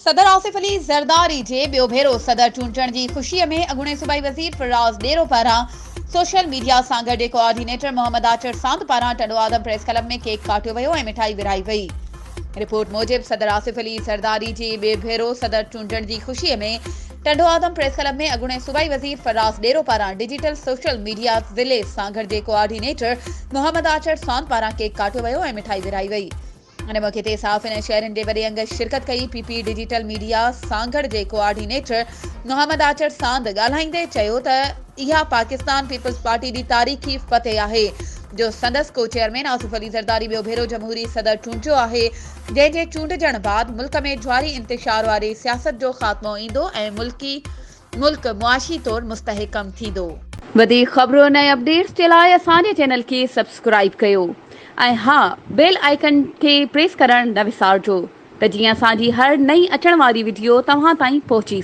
सदर आसिफ अली ज़रदारी जे ॿियो भेरो सदर चूंडण जी ख़ुशीअ में अॻूणे सूबाई वज़ीर फराज़ डेरो पारां सोशल मीडिया सां गॾु कोऑर्डिनेटर मोहम्मद आचर सांद पारां टंडो आदम प्रेस क्लब में केक काटियो वियो ऐं मिठाई विराई वई। रिपोर्ट मूजिब सदर आसिफ अली ज़रदारी जी ॿिए भेरो सदर चूंडण जी ख़ुशीअ में टंडो आदम प्रेस क्लब में अॻूणे सूबाई वज़ीर फराज़ डेरो पारां डिजिटल सोशल मीडिया ज़िले सां गॾु जे कोऑर्डिनेटर मोहम्मद आचर सांद पारां केक काटियो वियो ऐं मिठाई विराई वई। इन मौक़े ते साफ़िन शहरनि जे वॾे अंग शिरकत कई। पीपी डिजिटल मीडिया सांगड़ जे कोऑर्डिनेटर मोहम्मद आचर सांद ॻाल्हाईंदे चयो त इहा पाकिस्तान पीपल्स पार्टी जी तारीख़ी फतेह आहे जो संदसि को चेयरमैन आसिफ अली ज़रदारी ॿियो भेरो जमहूरी सदर चूंडियो आहे, जंहिंजे चूंडजण बाद मुल्क में ज्वारी इंतिशार वारी सियासत जो ख़ात्मो ईंदो ऐं मुल्क मुआशी तौर मुस्तहकम थींदो। वधीक ख़बरूं ऐं अपडेट्स जे लाइ असांजे चैनल खे सब्सक्राइब कयो ऐं बेल आइकन खे प्रेस करण न विसारिजो त जीअं असांजी हर नई अचण वारी वीडियो तव्हां ताईं पहुची